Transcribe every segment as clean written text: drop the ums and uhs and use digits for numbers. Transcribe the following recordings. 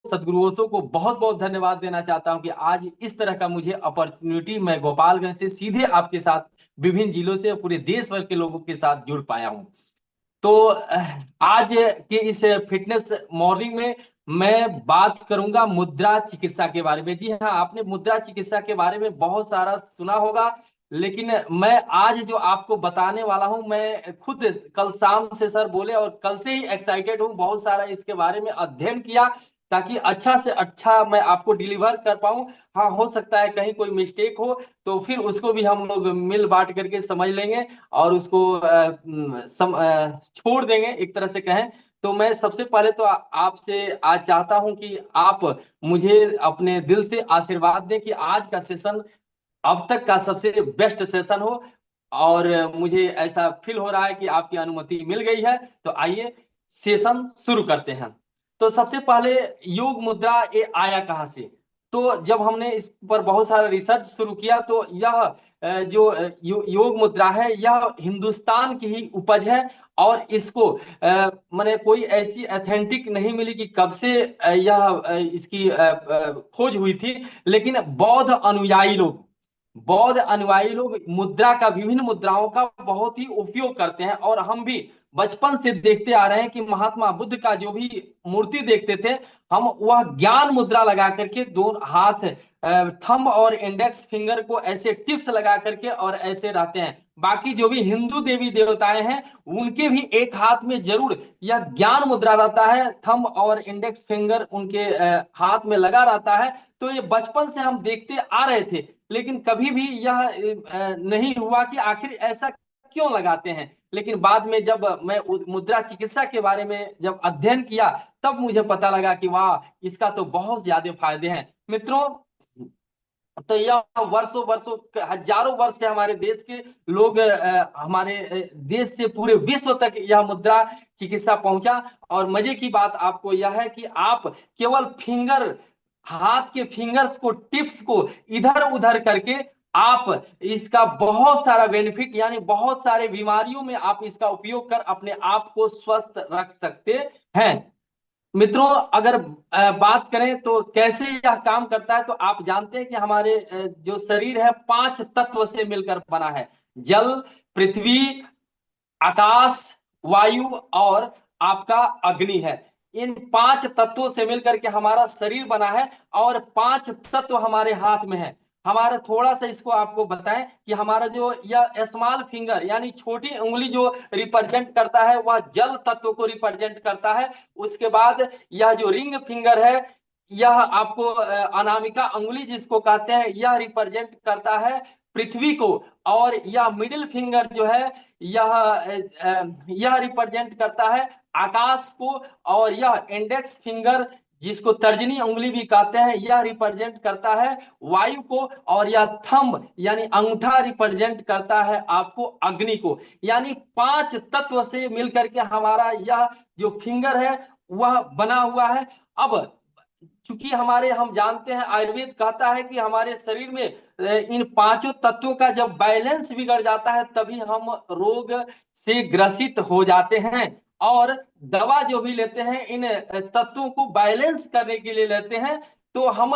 सदगुरुओं को बहुत बहुत धन्यवाद देना चाहता हूं कि आज इस तरह का मुझे अपॉर्चुनिटी मैं गोपालगंज से सीधे आपके साथ विभिन्न जिलों से पूरे देश भर के लोगों के साथ जुड़ पाया हूं। तो आज के इस फिटनेस मॉर्निंग में मैं बात करूंगा मुद्रा चिकित्सा के बारे में। जी हाँ, आपने मुद्रा चिकित्सा के बारे में बहुत सारा सुना होगा, लेकिन मैं आज जो आपको बताने वाला हूं, मैं खुद कल शाम से सर बोले और कल से ही एक्साइटेड हूं, बहुत सारा इसके बारे में अध्ययन किया ताकि अच्छा से अच्छा मैं आपको डिलीवर कर पाऊं। हाँ, हो सकता है कहीं कोई मिस्टेक हो तो फिर उसको भी हम लोग मिल बांट करके समझ लेंगे और उसको छोड़ देंगे, एक तरह से कहें। तो मैं सबसे पहले तो आपसे आज चाहता हूं कि आप मुझे अपने दिल से आशीर्वाद दें कि आज का सेशन अब तक का सबसे बेस्ट सेशन हो। और मुझे ऐसा फील हो रहा है कि आपकी अनुमति मिल गई है, तो आइए सेशन शुरू करते हैं। तो सबसे पहले योग मुद्रा ये आया कहाँ से? तो जब हमने इस पर बहुत सारा रिसर्च शुरू किया तो यह जो योग मुद्रा है यह हिंदुस्तान की ही उपज है। और इसको मैंने कोई ऐसी अथेंटिक नहीं मिली कि कब से इसकी खोज हुई थी, लेकिन बौद्ध अनुयायी लोग मुद्रा का, विभिन्न मुद्राओं का बहुत ही उपयोग करते हैं। और हम भी बचपन से देखते आ रहे हैं कि महात्मा बुद्ध का जो भी मूर्ति देखते थे, हम वह ज्ञान मुद्रा लगा करके दोनों हाथ, थंब और इंडेक्स फिंगर को ऐसे टिप्स लगा करके और ऐसे रहते हैं। बाकी जो भी हिंदू देवी देवताएं हैं उनके भी एक हाथ में जरूर यह ज्ञान मुद्रा रहता है, थंब और इंडेक्स फिंगर उनके हाथ में लगा रहता है। तो ये बचपन से हम देखते आ रहे थे, लेकिन कभी भी यह नहीं हुआ कि आखिर ऐसा क्यों लगाते हैं। लेकिन बाद में जब मैं मुद्रा चिकित्सा के बारे में जब अध्ययन किया तब मुझे पता लगा कि वाह, इसका तो बहुत ज्यादा फायदे हैं मित्रों। तो यह वर्षों वर्षों, हजारों वर्ष से हमारे देश के लोग, हमारे देश से पूरे विश्व तक यह मुद्रा चिकित्सा पहुंचा। और मजे की बात आपको यह है कि आप केवल हाथ के फिंगर्स को, टिप्स को इधर उधर करके आप इसका बहुत सारा बेनिफिट, यानी बहुत सारे बीमारियों में आप इसका उपयोग कर अपने आप को स्वस्थ रख सकते हैं। मित्रों, अगर बात करें तो कैसे यह काम करता है, तो आप जानते हैं कि हमारे जो शरीर है 5 तत्व से मिलकर बना है। जल, पृथ्वी, आकाश, वायु और आपका अग्नि है। इन 5 तत्वों से मिलकर के हमारा शरीर बना है और 5 तत्व हमारे हाथ में है। हमारा थोड़ा सा इसको आपको बताएं कि हमारा जो यह स्मॉल फिंगर यानी छोटी उंगली जो रिप्रेजेंट करता है वह जल तत्व को रिप्रेजेंट करता है। उसके बाद यह जो रिंग फिंगर है, यह आपको अनामिका अंगुली जिसको कहते हैं, यह रिप्रेजेंट करता है पृथ्वी को। और यह मिडिल फिंगर जो है यह रिप्रेजेंट करता है आकाश को। और यह इंडेक्स फिंगर जिसको तर्जनी उंगली भी कहते हैं, यह रिप्रेजेंट करता है वायु को। और यह थंब यानी अंगूठा रिप्रेजेंट करता है आपको अग्नि को। यानी 5 तत्व से मिलकर के हमारा यह जो फिंगर है वह बना हुआ है। अब चूंकि हम जानते हैं, आयुर्वेद कहता है कि हमारे शरीर में इन 5 तत्वों का जब बैलेंस बिगड़ जाता है तभी हम रोग से ग्रसित हो जाते हैं। और दवा जो भी लेते हैं इन तत्वों को बैलेंस करने के लिए लेते हैं। तो हम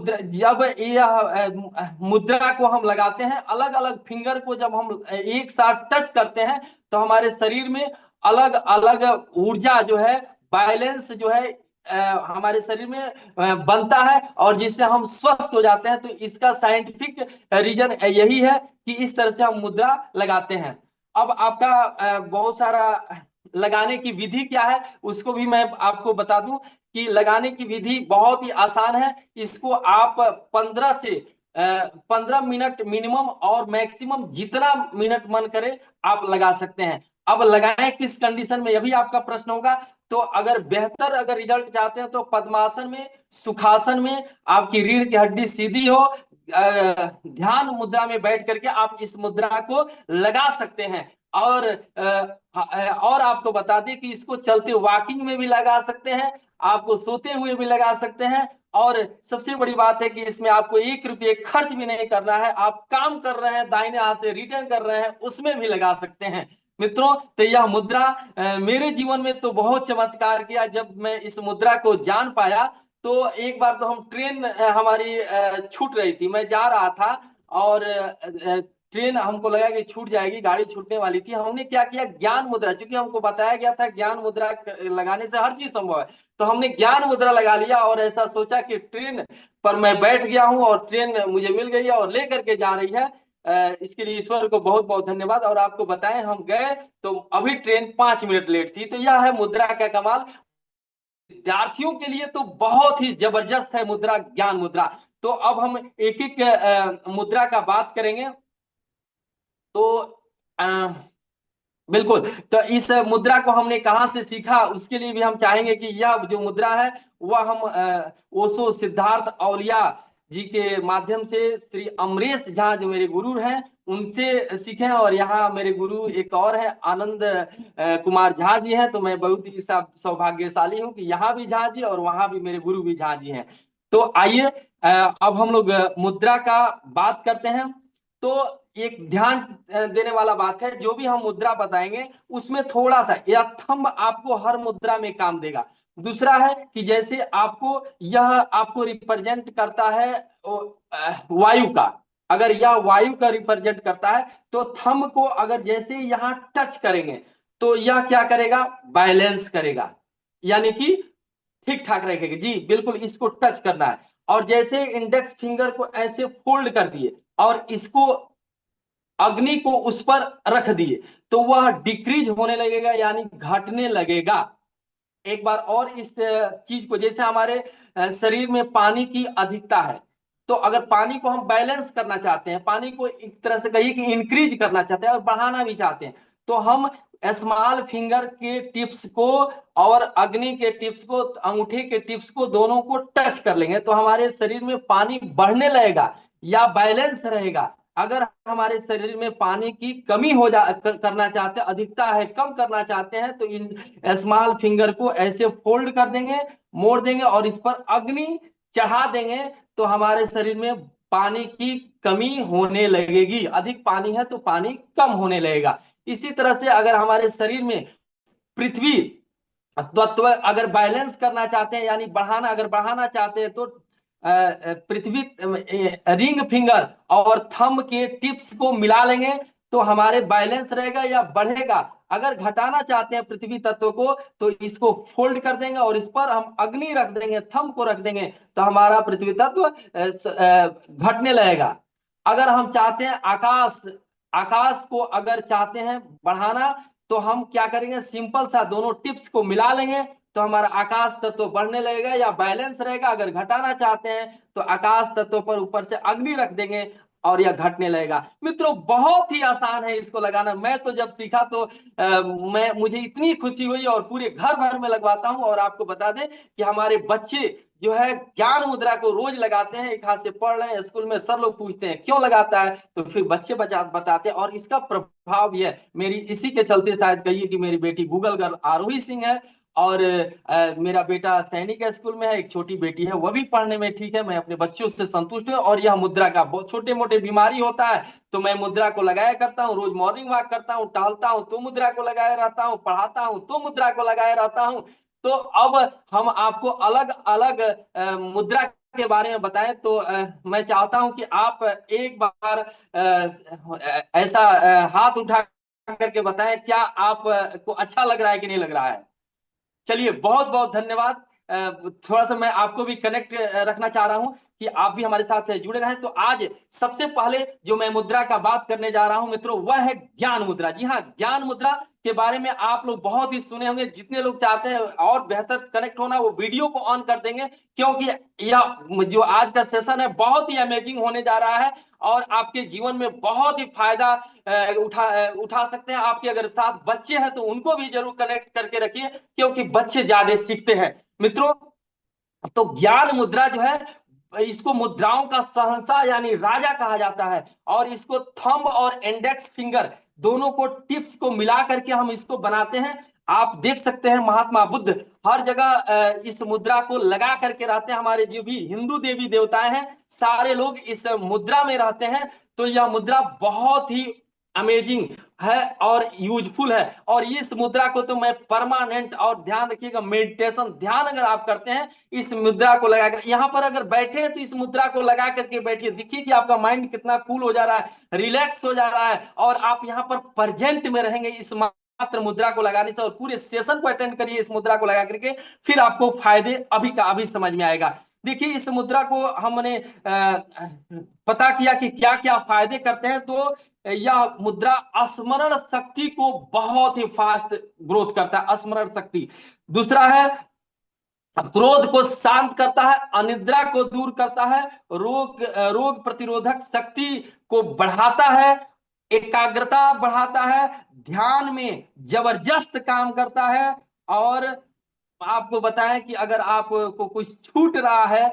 जब यह मुद्रा को हम लगाते हैं, अलग अलग फिंगर को जब हम एक साथ टच करते हैं तो हमारे शरीर में अलग अलग ऊर्जा जो है, बैलेंस जो है हमारे शरीर में बनता है और जिससे हम स्वस्थ हो जाते हैं। तो इसका साइंटिफिक रीजन यही है कि इस तरह से हम मुद्रा लगाते हैं। अब आपका बहुत सारा लगाने की विधि क्या है उसको भी मैं आपको बता दूं कि लगाने की विधि बहुत ही आसान है। इसको आप 15 मिनट मिनिमम और मैक्सिमम जितना मिनट मन करे आप लगा सकते हैं। अब लगाएं किस कंडीशन में, यह भी आपका प्रश्न होगा। तो अगर बेहतर रिजल्ट चाहते हैं तो पद्मासन में, सुखासन में, आपकी रीढ़ की हड्डी सीधी हो, ध्यान मुद्रा में बैठ करके आप इस मुद्रा को लगा सकते हैं। और आपको बता दें कि इसको चलते वॉकिंग में भी लगा सकते हैं, आपको सोते हुए भी लगा सकते हैं। और सबसे बड़ी बात है कि इसमें आपको 1 रुपये खर्च भी नहीं करना है। आप काम कर रहे हैं, दाहिने हाथ से रिटर्न कर रहे हैं, उसमें भी लगा सकते हैं। मित्रों, तो यह मुद्रा मेरे जीवन में तो बहुत चमत्कार किया। जब मैं इस मुद्रा को जान पाया तो एक बार तो हम ट्रेन हमारी छूट रही थी, मैं जा रहा था और ट्रेन हमको लगा कि छूट जाएगी, गाड़ी छूटने वाली थी। हमने क्या किया, ज्ञान मुद्रा, क्योंकि हमको बताया गया था ज्ञान मुद्रा लगाने से हर चीज संभव है, तो हमने ज्ञान मुद्रा लगा लिया और ऐसा सोचा कि ट्रेन पर मैं बैठ गया हूं और ट्रेन मुझे मिल गई है और लेकर के जा रही है। इसके लिए ईश्वर को बहुत बहुत धन्यवाद। और आपको बताएं, हम गए तो अभी ट्रेन 5 मिनट लेट थी। तो यह है मुद्रा का कमाल। विद्यार्थियों के लिए तो बहुत ही जबरदस्त है मुद्रा, ज्ञान मुद्रा। तो अब हम एक एक मुद्रा का बात करेंगे। तो अ, बिल्कुल, तो इस मुद्रा को हमने कहाँ से सीखा, उसके लिए भी हम चाहेंगे कि यह जो मुद्रा है वह हम ओशो सिद्धार्थ औलिया जी के माध्यम से श्री अमरेश झा जो मेरे गुरु हैं उनसे सीखे। और यहाँ मेरे गुरु एक और है, आनंद कुमार झा जी हैं। तो मैं बहुत ही सौभाग्यशाली हूँ कि यहाँ भी झा जी और वहाँ भी मेरे गुरु भी झा जी हैं। तो आइए अब हम लोग मुद्रा का बात करते हैं। तो एक ध्यान देने वाला बात है, जो भी हम मुद्रा बताएंगे उसमें थोड़ा सा यह थंब आपको हर मुद्रा में काम देगा। दूसरा है कि जैसे आपको यह आपको रिप्रेजेंट करता है वायु का, अगर यह वायु का रिप्रेजेंट करता है तो थंब को अगर जैसे यहाँ टच करेंगे तो यह क्या करेगा, बैलेंस करेगा, यानी कि ठीक ठाक रहेगा जी, बिल्कुल इसको टच करना है। और जैसे इंडेक्स फिंगर को ऐसे फोल्ड कर दिए और इसको अग्नि को उस पर रख दिए तो वह डिक्रीज होने लगेगा, यानी घटने लगेगा। एक बार और इस चीज को, जैसे हमारे शरीर में पानी की अधिकता है, तो अगर पानी को हम बैलेंस करना चाहते हैं, पानी को एक तरह से कहिए कि इंक्रीज करना चाहते हैं और बढ़ाना भी चाहते हैं, तो हम स्मॉल फिंगर के टिप्स को और अग्नि के टिप्स को, अंगूठे के टिप्स को, दोनों को टच कर लेंगे तो हमारे शरीर में पानी बढ़ने लगेगा या बैलेंस रहेगा। अगर हमारे शरीर में पानी की कमी हो जा करना चाहते हैं, अधिकता है, कम करना चाहते हैं, तो इन स्मॉल फिंगर को ऐसे फोल्ड कर देंगे, मोड़ देंगे और इस पर अग्नि चढ़ा देंगे तो हमारे शरीर में पानी की कमी होने लगेगी। अधिक पानी है तो पानी कम होने लगेगा। इसी तरह से अगर हमारे शरीर में पृथ्वी तत्व अगर बैलेंस करना चाहते हैं, यानी बढ़ाना, अगर बढ़ाना चाहते हैं, तो पृथ्वी रिंग फिंगर और थंब के टिप्स को मिला लेंगे तो हमारे बैलेंस रहेगा या बढ़ेगा। अगर घटाना चाहते हैं पृथ्वी तत्व को तो इसको फोल्ड कर देंगे और इस पर हम अग्नि रख देंगे, थंब को रख देंगे तो हमारा पृथ्वी तत्व घटने लगेगा। अगर हम चाहते हैं आकाश, आकाश को अगर चाहते हैं बढ़ाना तो हम क्या करेंगे, सिंपल सा दोनों टिप्स को मिला लेंगे तो हमारा आकाश तत्व बढ़ने लगेगा या बैलेंस रहेगा। अगर घटाना चाहते हैं तो आकाश तत्व पर ऊपर से अग्नि रख देंगे और यह घटने लगेगा। मित्रों बहुत ही आसान है इसको लगाना। मैं तो जब सीखा तो मुझे इतनी खुशी हुई और पूरे घर भर में लगवाता हूं। और आपको बता दें कि हमारे बच्चे जो है ज्ञान मुद्रा को रोज लगाते हैं, एक हाथ से पढ़ रहे हैं, स्कूल में सर लोग पूछते हैं क्यों लगाता है तो फिर बच्चे बताते हैं। और इसका प्रभाव भी है, मेरी इसी के चलते शायद कहिए कि मेरी बेटी गूगल गर्ल आरोही सिंह है और मेरा बेटा सैनिक स्कूल में है, एक छोटी बेटी है वह भी पढ़ने में ठीक है। मैं अपने बच्चों से संतुष्ट हूँ। और यह मुद्रा का बहुत छोटे मोटे बीमारी होता है तो मैं मुद्रा को लगाया करता हूँ, रोज मॉर्निंग वॉक करता हूँ, टहलता हूँ तो मुद्रा को लगाए रहता हूँ, पढ़ाता हूँ तो मुद्रा को लगाए रहता हूँ। तो अब हम आपको अलग अलग मुद्रा के बारे में बताएं तो मैं चाहता हूं कि आप एक बार ऐसा हाथ उठा करके बताएं, क्या आप को अच्छा लग रहा है कि नहीं लग रहा है। चलिए बहुत बहुत धन्यवाद। थोड़ा सा मैं आपको भी कनेक्ट रखना चाह रहा हूं कि आप भी हमारे साथ जुड़े रहें। तो आज सबसे पहले जो मैं मुद्रा का बात करने जा रहा हूं मित्रों, वह है ज्ञान मुद्रा। जी हाँ, ज्ञान मुद्रा के बारे में आप लोग बहुत ही सुने होंगे। जितने लोग चाहते हैं और बेहतर कनेक्ट होना वो वीडियो को ऑन कर देंगे, क्योंकि यह जो आज का सेशन है बहुत ही अमेजिंग होने जा रहा है और आपके जीवन में बहुत ही फायदा उठा सकते हैं। आपके अगर साथ बच्चे हैं तो उनको भी जरूर कनेक्ट करके रखिए, क्योंकि बच्चे ज्यादा सीखते हैं मित्रों। तो ज्ञान मुद्रा जो है, इसको मुद्राओं का शहंशाह यानी राजा कहा जाता है। और इसको थंब और इंडेक्स फिंगर दोनों को टिप्स को मिला करके हम इसको बनाते हैं। आप देख सकते हैं महात्मा बुद्ध हर जगह इस मुद्रा को लगा करके रहते हैं। हमारे जो भी हिंदू देवी देवताएं हैं सारे लोग इस मुद्रा में रहते हैं। तो यह मुद्रा बहुत ही अमेजिंग है और यूजफुल है। और इस मुद्रा को तो मैं परमानेंट, और ध्यान रखिएगा मेडिटेशन, ध्यान अगर आप करते हैं इस मुद्रा को लगाकर, यहाँ पर अगर बैठे हैं तो इस मुद्रा को लगा करके बैठिए, देखिए कि आपका माइंड कितना कूल हो जा रहा है, रिलैक्स हो जा रहा है, और आप यहाँ पर प्रेजेंट में रहेंगे इस मात्र मुद्रा को लगाने से। और पूरे सेशन को अटेंड करिए इस मुद्रा को लगा करके, फिर आपको फायदे अभी का अभी समझ में आएगा। देखिए इस मुद्रा को हमने पता किया कि क्या क्या फायदे करते हैं, तो यह मुद्रा स्मरण शक्ति को बहुत ही फास्ट ग्रोथ करता है, स्मरण शक्ति। दूसरा है क्रोध को शांत करता है, अनिद्रा को दूर करता है, रोग प्रतिरोधक शक्ति को बढ़ाता है, एकाग्रता बढ़ाता है, ध्यान में जबरदस्त काम करता है। और आपको बताएं कि अगर आपको कुछ छूट रहा है,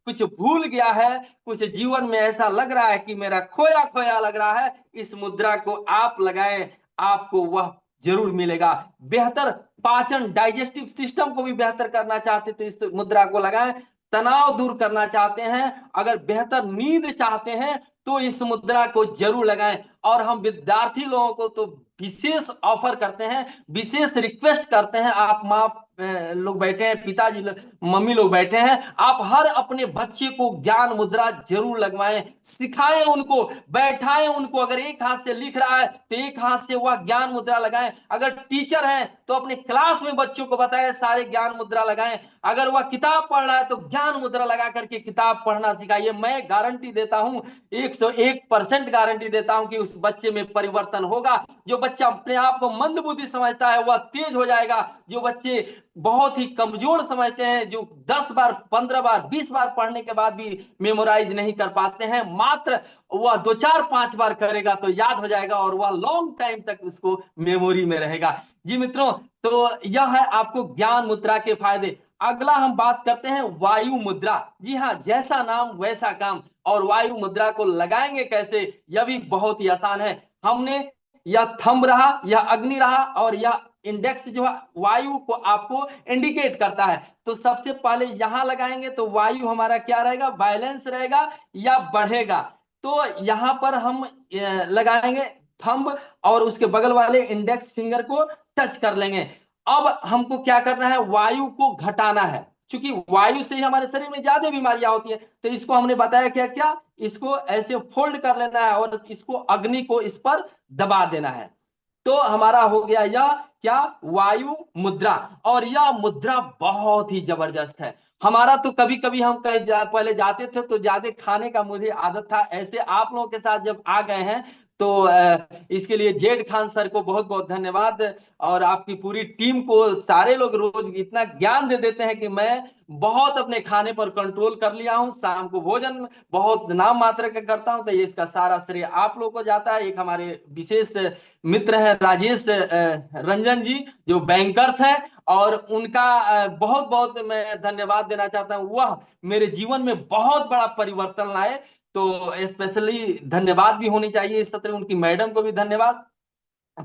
कुछ भूल गया है, कुछ जीवन में ऐसा लग रहा है कि मेरा खोया खोया लग रहा है, इस मुद्रा को आप लगाएं, आपको वह जरूर मिलेगा। बेहतर पाचन, डाइजेस्टिव सिस्टम को भी बेहतर करना चाहते तो इस मुद्रा को लगाएं। तनाव दूर करना चाहते हैं, अगर बेहतर नींद चाहते हैं तो इस मुद्रा को जरूर लगाएं। और हम विद्यार्थी लोगों को तो विशेष ऑफर करते हैं, विशेष रिक्वेस्ट करते हैं, आप माँ लोग बैठे हैं, पिताजी मम्मी लोग बैठे हैं, आप हर अपने बच्चे को ज्ञान मुद्रा जरूर लगवाएं, सिखाएं उनको, बैठाएं उनको। अगर एक हाथ से लिख रहा है तो एक हाथ से वह ज्ञान मुद्रा लगाएं। अगर टीचर हैं तो अपने क्लास में बच्चों को बताएं, सारे ज्ञान मुद्रा लगाएं। अगर वह किताब पढ़ रहा है तो ज्ञान मुद्रा लगा करके किताब पढ़ना सिखाइए। मैं गारंटी देता हूं, 101% गारंटी देता हूं कि उस बच्चे में परिवर्तन होगा। जो बच्चा अपने आप को मंदबुद्धि समझता है वह तेज हो जाएगा। जो बच्चे बहुत ही कमजोर समझते हैं, जो 10 बार 15 बार 20 बार पढ़ने के बाद भी मेमोराइज नहीं कर पाते हैं, मात्र वह 2 4 5 बार करेगा तो याद हो जाएगा और वह लॉन्ग टाइम तक उसको मेमोरी में रहेगा। जी मित्रों, तो यह है आपको ज्ञान मुद्रा के फायदे। अगला हम बात करते हैं वायु मुद्रा। जी हाँ, जैसा नाम वैसा काम। और वायु मुद्रा को लगाएंगे कैसे, यह भी बहुत ही आसान है। हमने यह थंब रहा, यह अग्नि रहा, और यह इंडेक्स जो है वायु को आपको इंडिकेट करता है। तो सबसे पहले यहां लगाएंगे तो वायु हमारा क्या रहेगा, बैलेंस रहेगा या बढ़ेगा। तो यहां पर हम लगाएंगे थंब, और उसके बगल वाले इंडेक्स फिंगर को टच कर लेंगे। अब हमको क्या करना है, वायु को घटाना है, क्योंकि वायु से ही हमारे शरीर में ज्यादा बीमारियां होती है। तो इसको हमने बताया क्या क्या, इसको ऐसे फोल्ड कर लेना है और इसको अग्नि को इस पर दबा देना है। तो हमारा हो गया यह क्या, वायु मुद्रा। और यह मुद्रा बहुत ही जबरदस्त है। हमारा तो कभी कभी हम कहीं पहले जाते थे तो ज्यादा खाने का मुझे आदत था, ऐसे आप लोगों के साथ जब आ गए हैं तो इसके लिए जेड खान सर को बहुत बहुत धन्यवाद, और आपकी पूरी टीम को। सारे लोग रोज इतना ज्ञान दे देते हैं कि मैं बहुत अपने खाने पर कंट्रोल कर लिया हूं, शाम को भोजन बहुत नाम मात्र का करता हूं। तो ये इसका सारा श्रेय आप लोगों को जाता है। एक हमारे विशेष मित्र हैं राजेश रंजन जी, जो बैंकर्स हैं, और उनका बहुत बहुत मैं धन्यवाद देना चाहता हूं। वह मेरे जीवन में बहुत बड़ा परिवर्तन लाए, तो स्पेशली धन्यवाद भी होनी चाहिए इस सत्र, उनकी मैडम को भी धन्यवाद।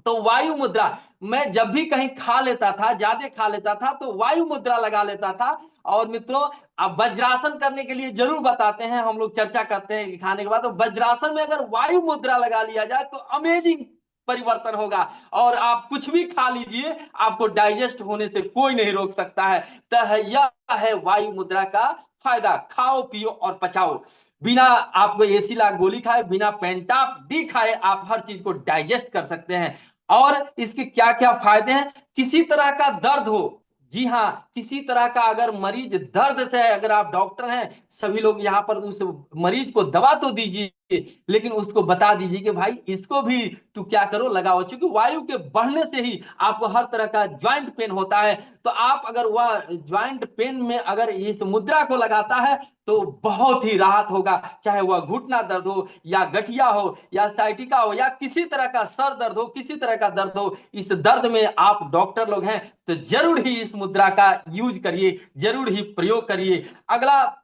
तो वायु मुद्रा, मैं जब भी कहीं खा लेता था, ज्यादा खा लेता था, तो वायु मुद्रा लगा लेता था। और मित्रों, अब वज्रासन करने के लिए जरूर बताते हैं, हम लोग चर्चा करते हैं कि खाने के बाद तो वज्रासन में अगर वायु मुद्रा लगा लिया जाए तो अमेजिंग परिवर्तन होगा। और आप कुछ भी खा लीजिए, आपको डाइजेस्ट होने से कोई नहीं रोक सकता है। तो यह है वायु मुद्रा का फायदा, खाओ पियो और पचाओ। बिना आपको एसी ला गोली खाए, बिना पेंटाप डी खाए आप हर चीज को डाइजेस्ट कर सकते हैं। और इसके क्या क्या फायदे हैं, किसी तरह का दर्द हो, जी हाँ, किसी तरह का अगर मरीज दर्द से है, अगर आप डॉक्टर हैं, सभी लोग यहाँ पर उस मरीज को दवा तो दीजिए, लेकिन उसको बता दीजिए कि भाई इसको भी तू क्या करो, लगाओ। क्योंकि वायु के बढ़ने से ही आपको हर तरह का ज्वाइंट पेन होता है। तो आप अगर वह ज्वाइंट पेन में अगर इस मुद्रा को लगाता है तो बहुत ही राहत होगा। चाहे वह घुटना दर्द हो, या गठिया हो, या साइटिका हो, या किसी तरह का सर दर्द हो, किसी तरह का दर्द हो, इस दर्द में आप डॉक्टर लोग हैं तो जरूर ही इस मुद्रा का यूज करिए, जरूर ही प्रयोग करिए। अगला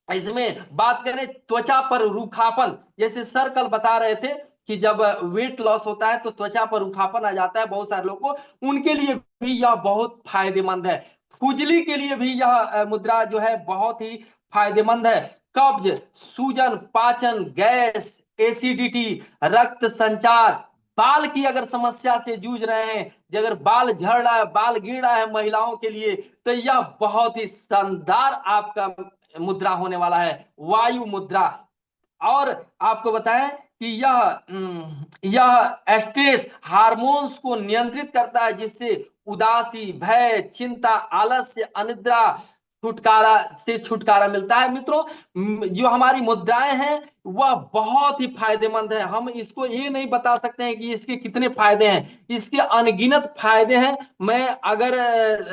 इसमें बात करें त्वचा पर रूखापन, जैसे सर कल बता रहे थे कि जब वेट लॉस होता है तो त्वचा पर रूखापन आ जाता है बहुत सारे लोगों को, उनके लिए भी यह बहुत फायदेमंद है। खुजली के लिए भी यह मुद्रा जो है बहुत ही फायदेमंद है। कब्ज, सूजन, पाचन, गैस, एसिडिटी, रक्त संचार, बाल की अगर समस्या से जूझ रहे हैं, अगर बाल झड़ रहा है, बाल गिर रहा है महिलाओं के लिए, तो यह बहुत ही शानदार आपका मुद्रा होने वाला है, वायु मुद्रा। और आपको बताएं कि यह स्ट्रेस हार्मोन्स को नियंत्रित करता है, जिससे उदासी, भय, चिंता, आलस्य, अनिद्रा छुटकारा मिलता है। मित्रों, जो हमारी मुद्राएं हैं वह बहुत ही फायदेमंद है। हम इसको ये नहीं बता सकते हैं कि इसके कितने फायदे हैं, इसके अनगिनत फायदे हैं। मैं अगर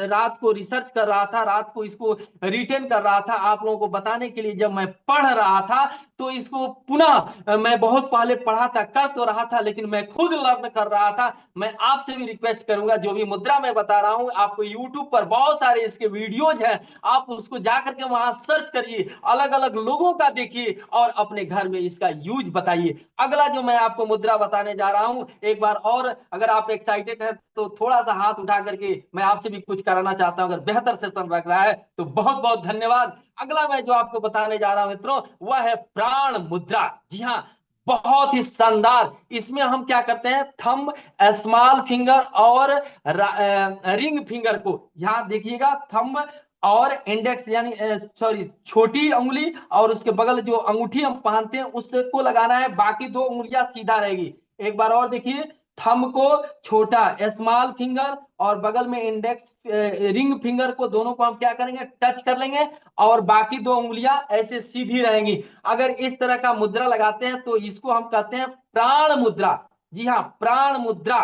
रात को रिसर्च कर रहा था, रात को इसको रिटेन कर रहा था आप लोगों को बताने के लिए, जब मैं पढ़ रहा था तो इसको पुनः मैं बहुत पहले पढ़ा था, कर तो रहा था, लेकिन मैं खुद लर्न कर रहा था। मैं आपसे भी रिक्वेस्ट करूंगा, जो भी मुद्रा मैं बता रहा हूं आपको, यूट्यूब पर बहुत सारे इसके वीडियोज हैं, आप उसको जाकर के वहां सर्च करिए, अलग अलग लोगों का देखिए और अपने घर में इसका यूज बताइए। अगला जो मैं आपको मुद्रा बताने जा रहा हूं, एक बार और अगर आप एक्साइटेड हैं तो थोड़ा सा हाथ उठा करके मैं आपसे भी कुछ कराना चाहता हूं, अगर बेहतर सेशन लग रहा है तो बहुत बहुत धन्यवाद। अगला मैं जो आपको बताने जा रहा हूं मित्रों, वह है प्राण मुद्रा। जी हाँ, बहुत ही शानदार। इसमें हम क्या करते हैं, थंब, स्मॉल फिंगर और रिंग फिंगर को, यहां देखिएगा, थंब और इंडेक्स यानी सॉरी छोटी उंगली और उसके बगल जो अंगूठी हम पहनते हैं उसको लगाना है, बाकी दो उंगलियां सीधा रहेगी। एक बार और देखिए, थंब को छोटा स्मॉल फिंगर और बगल में इंडेक्स रिंग फिंगर को, दोनों को हम क्या करेंगे, टच कर लेंगे और बाकी दो उंगलियां ऐसे सीधी रहेंगी। अगर इस तरह का मुद्रा लगाते हैं तो इसको हम कहते हैं प्राण मुद्रा। जी हाँ, प्राण मुद्रा।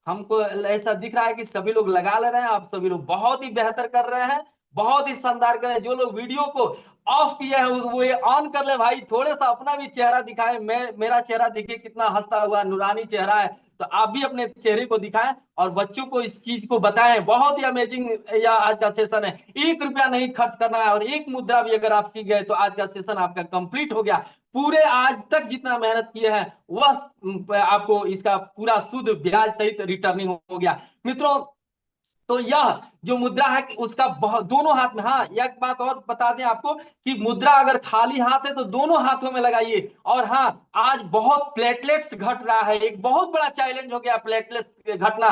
हमको ऐसा दिख रहा है कि सभी लोग लगा ले रहे हैं, आप सभी लोग बहुत ही बेहतर कर रहे हैं, बहुत ही शानदार कर रहे हैं। जो लोग वीडियो को ऑफ किए हैं वो ये ऑन कर ले भाई, थोड़े सा अपना भी चेहरा दिखाएं। मेरा चेहरा देखिए कितना हंसता हुआ नूरानी चेहरा है, तो आप भी अपने चेहरे को दिखाएं और बच्चों को इस चीज को बताएं। बहुत ही अमेजिंग यह आज का सेशन है, 1 रुपया नहीं खर्च करना है और एक मुद्रा भी अगर आप सीख गए तो आज का सेशन आपका कंप्लीट हो गया। पूरे आज तक जितना मेहनत किए हैं वह आपको इसका पूरा शुद्ध ब्याज सहित रिटर्निंग हो गया। मित्रों, तो यह जो मुद्रा है कि उसका बहुत दोनों हाथ में, हाँ एक बात और बता दें आपको कि मुद्रा अगर खाली हाथ है तो दोनों हाथों में लगाइए। और हाँ, आज बहुत प्लेटलेट्स घट रहा है, एक बहुत बड़ा चैलेंज हो गया प्लेटलेट्स घटना,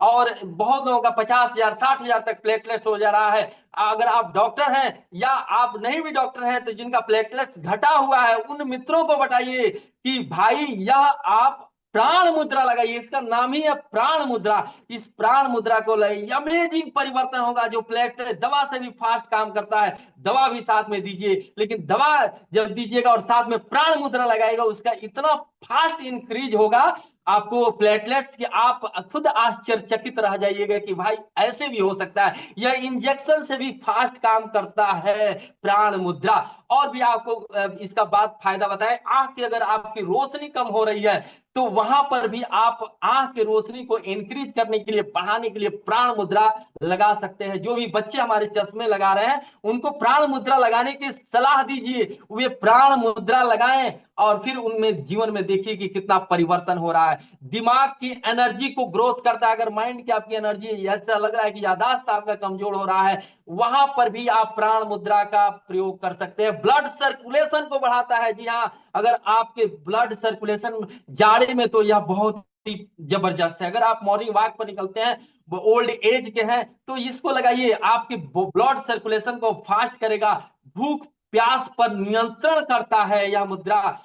और बहुत लोगों का 50,000 60,000 तक प्लेटलेट्स हो जा रहा है। अगर आप डॉक्टर हैं या आप नहीं भी डॉक्टर हैं तो जिनका प्लेटलेट्स घटा हुआ है उन मित्रों को बताइए कि भाई यह आप प्राण मुद्रा लगाइए, इसका नाम ही है प्राण मुद्रा। इस प्राण मुद्रा को लगाइए, अमेजिंग परिवर्तन होगा। जो प्लेटलेट दवा से भी फास्ट काम करता है, दवा भी साथ में दीजिए, लेकिन दवा जब दीजिएगा और साथ में प्राण मुद्रा लगाएगा उसका इतना फास्ट इंक्रीज होगा आपको प्लेटलेट्स कि आप खुद आश्चर्यचकित रह जाइएगा कि भाई ऐसे भी हो सकता है, यह इंजेक्शन से भी फास्ट काम करता है प्राण मुद्रा। और भी आपको इसका बात फायदा बताए, आंख की अगर आपकी रोशनी कम हो रही है तो वहां पर भी आप आंख की रोशनी को इंक्रीज करने के लिए, बढ़ाने के लिए प्राण मुद्रा लगा सकते हैं। जो भी बच्चे हमारे चश्मे लगा रहे हैं उनको प्राण मुद्रा लगाने की सलाह दीजिए, वे प्राण मुद्रा लगाएं और फिर उनमें जीवन में देखिए कि कितना परिवर्तन हो रहा है। दिमाग की एनर्जी को ग्रोथ करता है। अगर माइंड की आपकी एनर्जी ऐसा लग रहा है कि यादाश्त आपका कमजोर हो रहा है, वहां पर भी आप प्राण मुद्रा का प्रयोग कर सकते हैं। ब्लड सर्कुलेशन को बढ़ाता है। जी हाँ, अगर आपके ब्लड सर्कुलेशन जाड़े में तो यह बहुत ही जबरदस्त है। अगर आप मॉर्निंग वॉक पर निकलते हैं, ओल्ड एज के हैं, तो इसको लगाइए, आपके ब्लड सर्कुलेशन को फास्ट करेगा, भूख प्यास पर नियंत्रण करता है यह मुद्रा,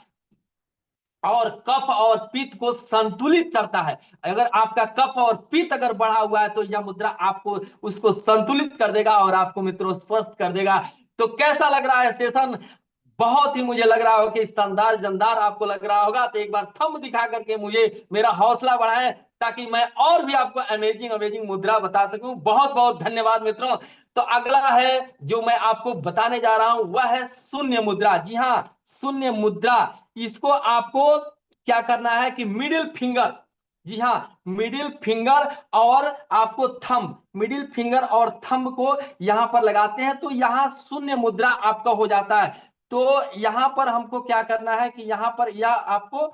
और कफ और पित्त को संतुलित करता है। अगर आपका कफ और पित्त अगर बढ़ा हुआ है तो यह मुद्रा आपको उसको संतुलित कर देगा और आपको मित्रों स्वस्थ कर देगा। तो कैसा लग रहा है सेशन? बहुत ही मुझे लग रहा हो कि शानदार जानदार आपको लग रहा होगा। तो एक बार थंब दिखा करके मुझे मेरा हौसला बढ़ाएं ताकि मैं और भी आपको अमेजिंग अमेजिंग मुद्रा बता सकूं। बहुत बहुत धन्यवाद मित्रों। तो अगला है जो मैं आपको बताने जा रहा हूं वह है शून्य मुद्रा। जी हाँ, शून्य मुद्रा। इसको आपको क्या करना है कि मिडिल फिंगर, जी हाँ मिडिल फिंगर और आपको थंब, मिडिल फिंगर और थंब को यहां पर लगाते हैं तो यहां शून्य मुद्रा आपका हो जाता है। तो यहां पर हमको क्या करना है कि यहां पर यह आपको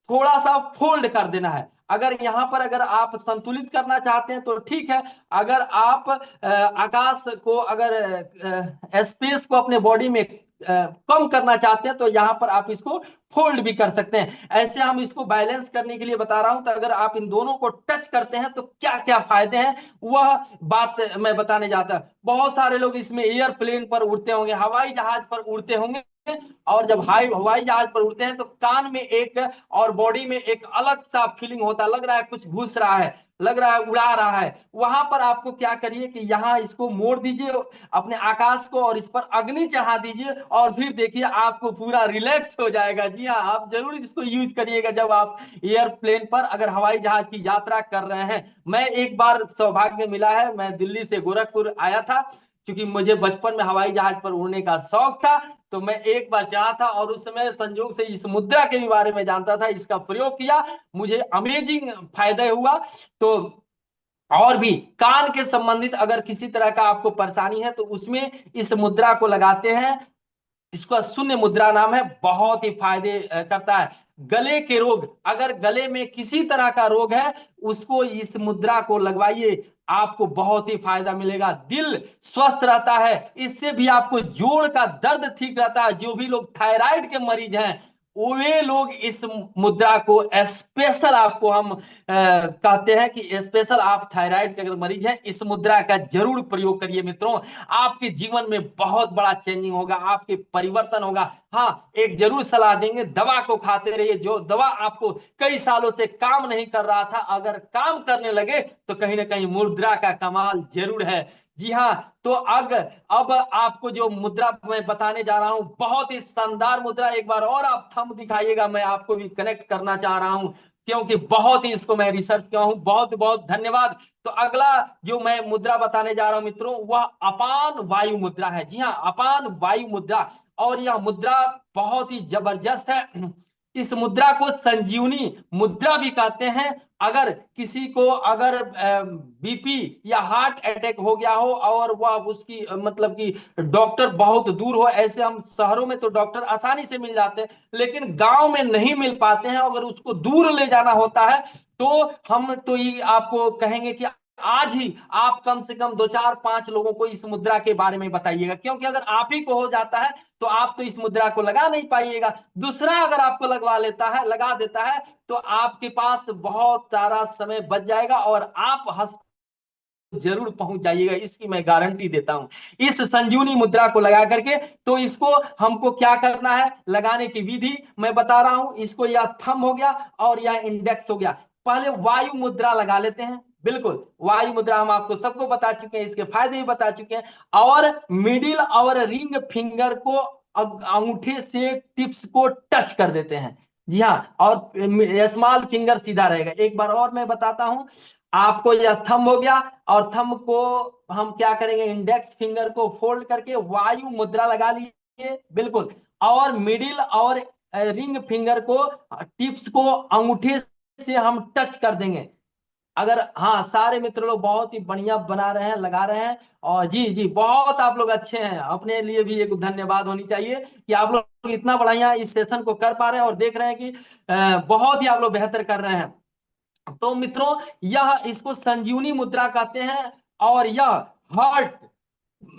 थोड़ा सा फोल्ड कर देना है। अगर यहां पर अगर आप संतुलित करना चाहते हैं तो ठीक है। अगर आप आकाश को, अगर स्पेस को अपने बॉडी में कम करना चाहते हैं तो यहाँ पर आप इसको फोल्ड भी कर सकते हैं। ऐसे हम इसको बैलेंस करने के लिए बता रहा हूं। तो अगर आप इन दोनों को टच करते हैं तो क्या क्या फायदे हैं वह बात मैं बताने जाता हूं। बहुत सारे लोग इसमें एयरप्लेन पर उड़ते होंगे, हवाई जहाज पर उड़ते होंगे, और जब हवाई जहाज पर उड़ते हैं तो कान में एक और बॉडी में एक अलग सा फीलिंग होता है, लग रहा है कुछ घुस रहा है, लग रहा है उड़ा रहा है। वहां पर आपको क्या करिए कि यहाँ इसको मोड़ दीजिए अपने आकाश को और इस पर अग्नि चढ़ा दीजिए और फिर देखिए आपको पूरा रिलैक्स हो जाएगा। जी हाँ, आप जरूर इसको यूज करिएगा जब आप एयरप्लेन पर अगर हवाई जहाज की यात्रा कर रहे हैं। मैं एक बार सौभाग्य मिला है, मैं दिल्ली से गोरखपुर आया था, क्योंकि मुझे बचपन में हवाई जहाज पर उड़ने का शौक था, तो मैं एक बार चढ़ा था और उस समय संयोग से इस मुद्रा के भी बारे में जानता था, इसका प्रयोग किया, मुझे अमेजिंग फायदा हुआ। तो और भी कान के संबंधित अगर किसी तरह का आपको परेशानी है तो उसमें इस मुद्रा को लगाते हैं। इसका शून्य मुद्रा नाम है, बहुत ही फायदे करता है। गले के रोग, अगर गले में किसी तरह का रोग है उसको इस मुद्रा को लगवाइए, आपको बहुत ही फायदा मिलेगा। दिल स्वस्थ रहता है, इससे भी आपको जोड़ का दर्द ठीक रहता है। जो भी लोग थायराइड के मरीज हैं वे लोग इस मुद्रा को स्पेशल, आपको हम कहते हैं कि स्पेशल आप थायराइड के अगर मरीज हैं इस मुद्रा का जरूर प्रयोग करिए मित्रों। आपके जीवन में बहुत बड़ा चेंजिंग होगा, आपके परिवर्तन होगा। हाँ, एक जरूर सलाह देंगे, दवा को खाते रहिए। जो दवा आपको कई सालों से काम नहीं कर रहा था अगर काम करने लगे तो कहीं ना कहीं मुद्रा का कमाल जरूर है। जी हाँ, तो अगर अब आपको जो मुद्रा मैं बताने जा रहा हूं बहुत ही शानदार मुद्रा, एक बार और आप थंब दिखाइएगा, मैं आपको भी कनेक्ट करना चाह रहा हूं क्योंकि बहुत ही इसको मैं रिसर्च किया हूं। बहुत बहुत धन्यवाद। तो अगला जो मैं मुद्रा बताने जा रहा हूं मित्रों वह अपान वायु मुद्रा है। जी हाँ, अपान वायु मुद्रा, और यह मुद्रा बहुत ही जबरदस्त है। इस मुद्रा को संजीवनी मुद्रा भी कहते हैं। अगर किसी को अगर बीपी या हार्ट अटैक हो गया हो और वह उसकी मतलब कि डॉक्टर बहुत दूर हो, ऐसे हम शहरों में तो डॉक्टर आसानी से मिल जाते हैं लेकिन गांव में नहीं मिल पाते हैं, अगर उसको दूर ले जाना होता है तो हम तो ये आपको कहेंगे कि आज ही आप कम से कम 2 4 5 लोगों को इस मुद्रा के बारे में बताइएगा, क्योंकि अगर आप ही को हो जाता है तो आप तो इस मुद्रा को लगा नहीं पाइएगा। दूसरा अगर आपको लगवा लेता है, लगा देता है, तो आपके पास बहुत सारा समय बच जाएगा और आप जरूर पहुंच जाइएगा, इसकी मैं गारंटी देता हूं। इस संजीवनी मुद्रा को लगा करके, तो इसको हमको क्या करना है, लगाने की विधि मैं बता रहा हूं। इसको यह थंब हो गया और यह इंडेक्स हो गया। पहले वायु मुद्रा लगा लेते हैं। बिल्कुल, वायु मुद्रा हम आपको सबको बता चुके हैं, इसके फायदे भी बता चुके हैं। और मिडिल और रिंग फिंगर को अंगूठे से टिप्स को टच कर देते हैं। जी हाँ, और स्मॉल फिंगर सीधा रहेगा। एक बार और मैं बताता हूं आपको। यह थंब हो गया और थंब को हम क्या करेंगे, इंडेक्स फिंगर को फोल्ड करके वायु मुद्रा लगा लिए। बिल्कुल, और मिडिल और रिंग फिंगर को टिप्स को अंगूठे से हम टच कर देंगे। अगर हाँ, सारे मित्र लोग बहुत ही बढ़िया बना रहे हैं, लगा रहे हैं, और जी जी बहुत आप लोग अच्छे हैं। अपने लिए भी एक धन्यवाद होनी चाहिए कि आप लोग इतना बढ़िया इस सेशन को कर पा रहे हैं और देख रहे हैं कि बहुत ही आप लोग बेहतर कर रहे हैं। तो मित्रों, यह इसको संजीवनी मुद्रा कहते हैं और यह हार्ट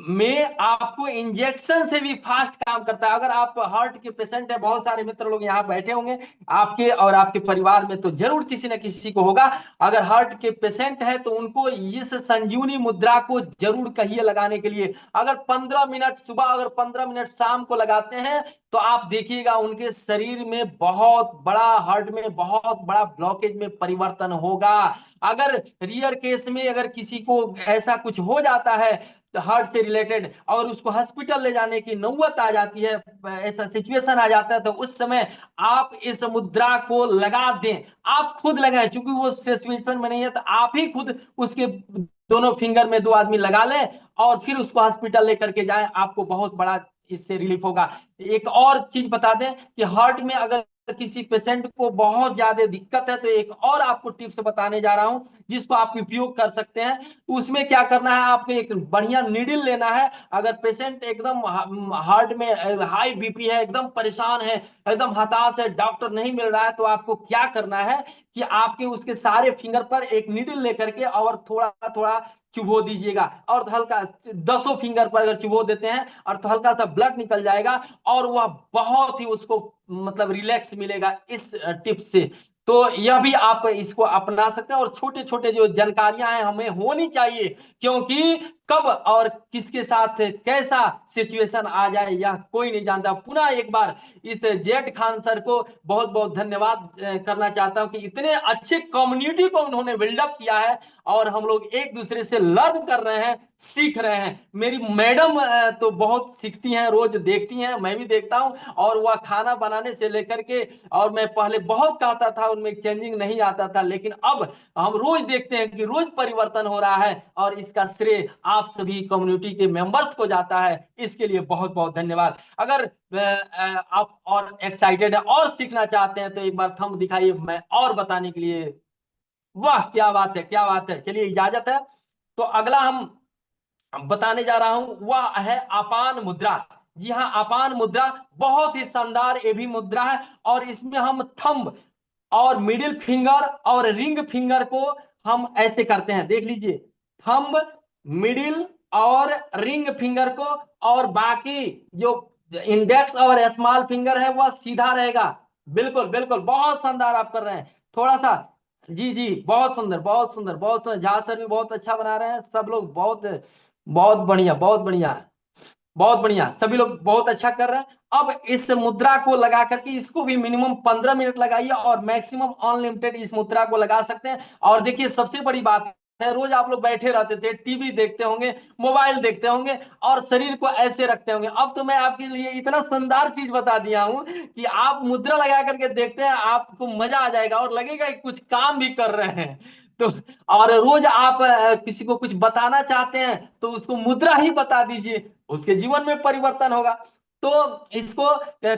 में आपको इंजेक्शन से भी फास्ट काम करता है। अगर आप हार्ट के पेशेंट है, बहुत सारे मित्र लोग यहाँ बैठे होंगे आपके और आपके परिवार में तो जरूर किसी न किसी को होगा। अगर हार्ट के पेशेंट है तो उनको इस संजीवनी मुद्रा को जरूर कहिए लगाने के लिए। अगर 15 मिनट सुबह, अगर 15 मिनट शाम को लगाते हैं तो आप देखिएगा उनके शरीर में बहुत बड़ा, हार्ट में बहुत बड़ा ब्लॉकेज में परिवर्तन होगा। अगर रियर केस में अगर किसी को ऐसा कुछ हो जाता है हार्ट से रिलेटेड और उसको हॉस्पिटल ले जाने की नौबत आ जाती है, ऐसा सिचुएशन आ जाता है, तो उस समय आप इस मुद्रा को लगा दें। आप खुद लगाएं, क्योंकि वो सिचुएशन में नहीं है तो आप ही खुद उसके दोनों फिंगर में 2 आदमी लगा लें और फिर उसको हॉस्पिटल लेकर के जाएं, आपको बहुत बड़ा इससे रिलीफ होगा। एक और चीज बता दें कि हार्ट में अगर किसी पेशेंट को बहुत ज्यादा दिक्कत है तो एक और आपको टिप्स बताने जा रहा हूं जिसको आप उपयोग कर सकते हैं। उसमें क्या करना है, आपको एक बढ़िया नीडल लेना है। अगर पेशेंट एकदम हार्ट में हाई बीपी है, एकदम परेशान है, एकदम हताश है, डॉक्टर नहीं मिल रहा है, तो आपको क्या करना है कि आपके उसके सारे फिंगर पर एक नीडल लेकर के और थोड़ा थोड़ा चुभो दीजिएगा, और तो हल्का 10 फिंगर पर अगर चुभो देते हैं और तो हल्का सा ब्लड निकल जाएगा, और वह बहुत ही उसको मतलब रिलैक्स मिलेगा इस टिप से। तो यह भी आप इसको अपना सकते हैं। और छोटे छोटे जो जानकारियां हैं हमें होनी चाहिए, क्योंकि कब और किसके साथ कैसा सिचुएशन आ जाए यह कोई नहीं जानता। पुनः एक बार इस जेड खान सर को बहुत बहुत धन्यवाद करना चाहता हूं कि इतने अच्छे कम्युनिटी को उन्होंने बिल्डअप किया है, और हम लोग एक दूसरे से लर्न कर रहे हैं, सीख रहे हैं। मेरी मैडम तो बहुत सीखती हैं, रोज देखती हैं, मैं भी देखता हूं, और वह खाना बनाने से लेकर के, और मैं पहले बहुत कहता था उनमें चेंजिंग नहीं आता था, लेकिन अब हम रोज देखते हैं कि रोज परिवर्तन हो रहा है, और इसका श्रेय आप सभी कम्युनिटी के मेंबर्स को जाता है। इसके लिए बहुत बहुत धन्यवाद। अगर आप और एक्साइटेड है और सीखना चाहते हैं तो एक बार थंब दिखाइए, मैं और बताने के लिए। वाह क्या बात है, क्या बात है। चलिए इजाजत है। तो अगला हम बताने जा रहा हूं वह है अपान मुद्रा। जी हाँ, अपान मुद्रा बहुत ही शानदार ये भी मुद्रा है, और इसमें हम थंब और मिडिल फिंगर और रिंग फिंगर को हम ऐसे करते हैं, देख लीजिए। थंब, मिडिल और रिंग फिंगर को, और बाकी जो इंडेक्स और स्मॉल फिंगर है वह सीधा रहेगा। बिल्कुल बिल्कुल, बहुत शानदार आप कर रहे हैं। थोड़ा सा, जी जी, बहुत सुंदर बहुत सुंदर बहुत सुंदर। झा सर भी बहुत अच्छा बना रहे हैं, सब लोग बहुत बहुत बढ़िया बहुत बढ़िया बहुत बढ़िया, सभी लोग बहुत अच्छा कर रहे हैं। अब इस मुद्रा को लगा करके इसको भी मिनिमम 15 मिनट लगाइए, और मैक्सिमम अनलिमिटेड इस मुद्रा को लगा सकते हैं। और देखिए सबसे बड़ी बात है, रोज आप लोग बैठे रहते थे, टीवी देखते होंगे, मोबाइल देखते होंगे, और शरीर को ऐसे रखते होंगे। अब तो मैं आपके लिए इतना शानदार चीज बता दिया हूं कि आप मुद्रा लगा करके देखते हैं, आपको मजा आ जाएगा और लगेगा कि कुछ काम भी कर रहे हैं। तो और रोज आप किसी को कुछ बताना चाहते हैं तो उसको मुद्रा ही बता दीजिए, उसके जीवन में परिवर्तन होगा। तो इसको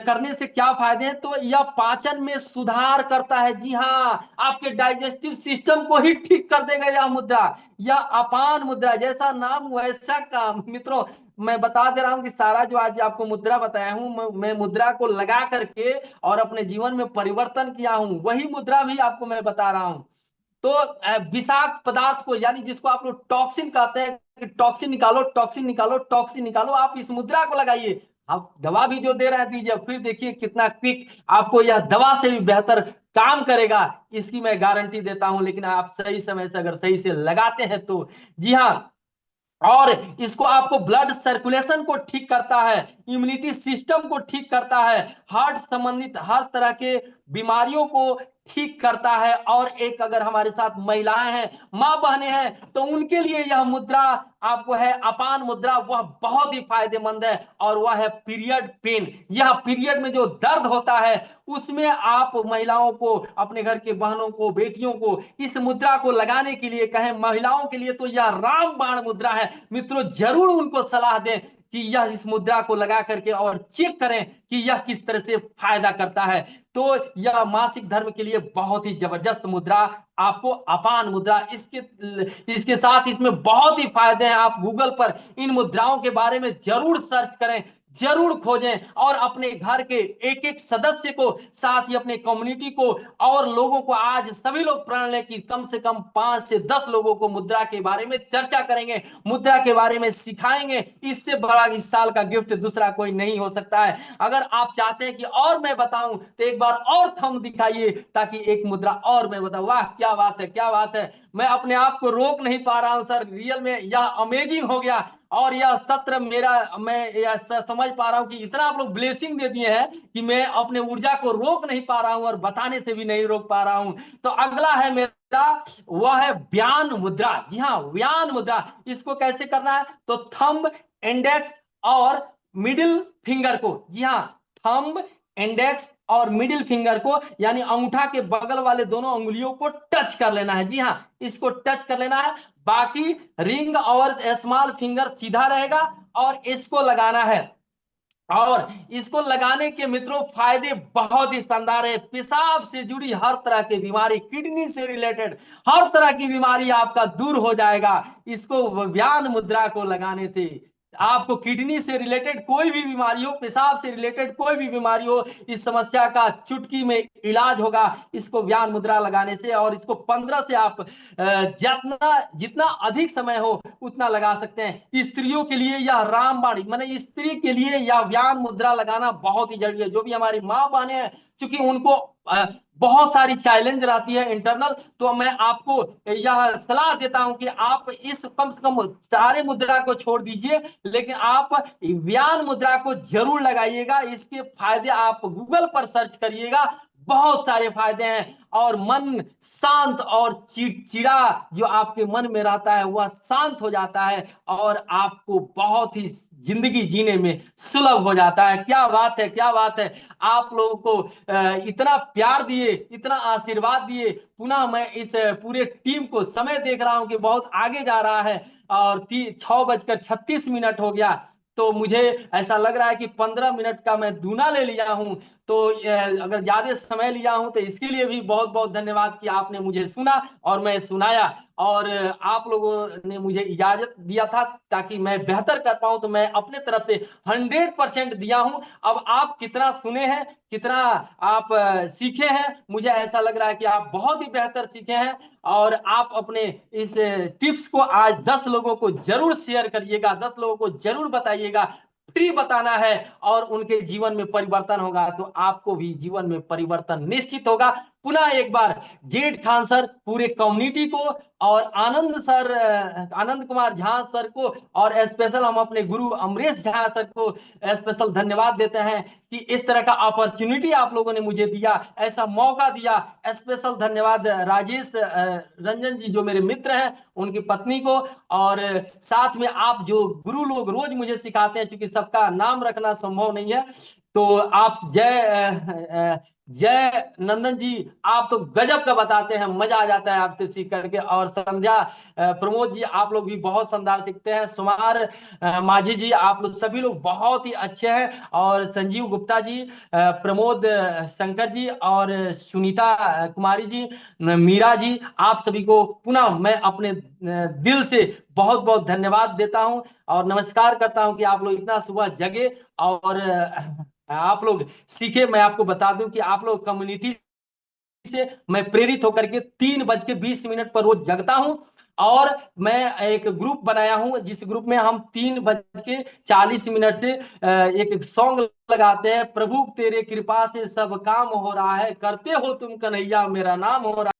करने से क्या फायदे हैं, तो यह पाचन में सुधार करता है। जी हाँ, आपके डाइजेस्टिव सिस्टम को ही ठीक कर देगा यह मुद्रा। यह अपान मुद्रा, जैसा नाम वैसा काम। मित्रों, मैं बता दे रहा हूं कि सारा जो आज आपको मुद्रा बताया हूं, मैं मुद्रा को लगा करके और अपने जीवन में परिवर्तन किया हूं, वही मुद्रा भी आपको मैं बता रहा हूं। तो विषाक्त पदार्थ को, यानी जिसको आप लोग टॉक्सिन कहते हैं, कि टॉक्सिन निकालो टॉक्सिन निकालो टॉक्सिन निकालो, आप इस मुद्रा को लगाइए। आप दवा भी जो दे रहे हैं दीजिए, फिर देखिए कितना क्विक आपको यह दवा से भी बेहतर काम करेगा, इसकी मैं गारंटी देता हूं। लेकिन आप सही समय से अगर सही से लगाते हैं तो। जी हाँ, और इसको आपको ब्लड सर्कुलेशन को ठीक करता है, इम्यूनिटी सिस्टम को ठीक करता है, हार्ट संबंधित हर तरह के बीमारियों को ठीक करता है। और एक अगर हमारे साथ महिलाएं हैं, मां बहनें हैं, तो उनके लिए यह मुद्रा आपको है अपान मुद्रा, वह बहुत ही फायदेमंद है। और वह है पीरियड पेन। यह पीरियड में जो दर्द होता है उसमें आप महिलाओं को, अपने घर के बहनों को, बेटियों को इस मुद्रा को लगाने के लिए कहें। महिलाओं के लिए तो यह रामबाण मुद्रा है। मित्रों, जरूर उनको सलाह दें कि यह इस मुद्रा को लगा करके और चेक करें कि यह किस तरह से फायदा करता है। तो यह मासिक धर्म के लिए बहुत ही जबरदस्त मुद्रा, आपको अपान मुद्रा, इसके साथ इसमें बहुत ही फायदे हैं। आप गूगल पर इन मुद्राओं के बारे में जरूर सर्च करें, जरूर खोजें, और अपने घर के एक एक सदस्य को, साथ ही अपने कम्युनिटी को और लोगों को, आज सभी लोग प्रण लें कि कम से कम 5 से 10 लोगों को मुद्रा के बारे में चर्चा करेंगे, मुद्रा के बारे में सिखाएंगे। इससे बड़ा इस साल का गिफ्ट दूसरा कोई नहीं हो सकता है। अगर आप चाहते हैं कि और मैं बताऊं तो एक बार और थंब दिखाइए, ताकि एक मुद्रा और मैं बताऊं। वाह क्या बात है, क्या बात है। मैं अपने आप को रोक नहीं पा रहा हूं सर, रियल में यह अमेजिंग हो गया। और यह सत्र मेरा, मैं यह समझ पा रहा हूं कि इतना आप लोग ब्लेसिंग दे दिए हैं कि मैं अपने ऊर्जा को रोक नहीं पा रहा हूं, और बताने से भी नहीं रोक पा रहा हूं। तो अगला है मेरा, वह है व्यान मुद्रा। जी हाँ, व्यान मुद्रा, इसको कैसे करना है, तो थंब, इंडेक्स और मिडिल फिंगर को, जी हाँ, थंब, इंडेक्स और मिडिल फिंगर को, यानी अंगूठा के बगल वाले दोनों उंगलियों को टच कर लेना है। जी हाँ, इसको टच कर लेना है। बाकी रिंग और स्मॉल फिंगर सीधा रहेगा, और इसको लगाना है। और इसको लगाने के मित्रों फायदे बहुत ही शानदार है। पेशाब से जुड़ी हर तरह की बीमारी, किडनी से रिलेटेड हर तरह की बीमारी आपका दूर हो जाएगा इसको व्यान मुद्रा को लगाने से। आपको किडनी से रिलेटेड कोई भी बीमारी हो, पेशाब से रिलेटेड कोई भी बीमारी हो, इस समस्या का चुटकी में इलाज होगा इसको व्यान मुद्रा लगाने से। और इसको 15 से आप जितना जितना अधिक समय हो उतना लगा सकते हैं। स्त्रियों के लिए यह रामबाण, माने स्त्री के लिए यह व्यान मुद्रा लगाना बहुत ही जरूरी है। जो भी हमारी माँ बहने हैं, चूंकि उनको बहुत सारी चैलेंज रहती है इंटरनल, तो मैं आपको यह सलाह देता हूं कि आप इस कम से कम सारे मुद्रा को छोड़ दीजिए, लेकिन आप व्यान मुद्रा को जरूर लगाइएगा। इसके फायदे आप गूगल पर सर्च करिएगा, बहुत सारे फायदे हैं। और मन शांत और चिड़चिड़ा जो आपके मन में रहता है वह शांत हो जाता है, और आपको बहुत ही जिंदगी जीने में सुलभ हो जाता है। क्या बात है, क्या बात है। आप लोगों को इतना प्यार दिए, इतना आशीर्वाद दिए। पुनः मैं इस पूरे टीम को समय देख रहा हूं कि बहुत आगे जा रहा है, और 6:36 हो गया। तो मुझे ऐसा लग रहा है कि 15 मिनट का मैं दूना ले लिया हूं। तो अगर ज्यादा समय लिया हूं तो इसके लिए भी बहुत बहुत धन्यवाद कि आपने मुझे सुना और मैं सुनाया, और आप लोगों ने मुझे इजाजत दिया था ताकि मैं बेहतर कर पाऊं। तो मैं अपने तरफ से 100% दिया हूं। अब आप कितना सुने हैं, कितना आप सीखे हैं, मुझे ऐसा लग रहा है कि आप बहुत ही बेहतर सीखे हैं। और आप अपने इस टिप्स को आज 10 लोगों को जरूर शेयर करिएगा, 10 लोगों को जरूर बताइएगा। फ्री बताना है, और उनके जीवन में परिवर्तन होगा तो आपको भी जीवन में परिवर्तन निश्चित होगा। पुनः एक बार जेड खान सर, पूरे कम्युनिटी को, और आनंद सर, आनंद कुमार झा सर को, और स्पेशल हम अपने गुरु अमरेश झा सर को स्पेशल धन्यवाद देते हैं कि इस तरह का अपॉर्चुनिटी आप लोगों ने मुझे दिया, ऐसा मौका दिया। स्पेशल धन्यवाद राजेश रंजन जी जो मेरे मित्र हैं, उनकी पत्नी को, और साथ में आप जो गुरु लोग रोज मुझे सिखाते हैं, क्योंकि सबका नाम रखना संभव नहीं है। तो आप जय नंदन जी, आप तो गजब का बताते हैं, मजा आ जाता है आपसे सीख करके। और संध्या प्रमोद जी, आप लोग भी बहुत शानदार सीखते हैं। सुमार माझी जी, आप लोग सभी लोग बहुत ही अच्छे हैं। और संजीव गुप्ता जी, प्रमोद शंकर जी, और सुनीता कुमारी जी, मीरा जी, आप सभी को पुनः मैं अपने दिल से बहुत बहुत धन्यवाद देता हूं, और नमस्कार करता हूं कि आप लोग इतना सुबह जगे और आप लोग सीखे। मैं आपको बता दूं कि आप लोग कम्युनिटी से मैं प्रेरित होकर के 3:20 पर रोज जगता हूं। और मैं एक ग्रुप बनाया हूं, जिस ग्रुप में हम 3:40 से एक सॉन्ग लगाते हैं, प्रभु तेरे कृपा से सब काम हो रहा है, करते हो तुम कन्हैया मेरा नाम हो रहा है।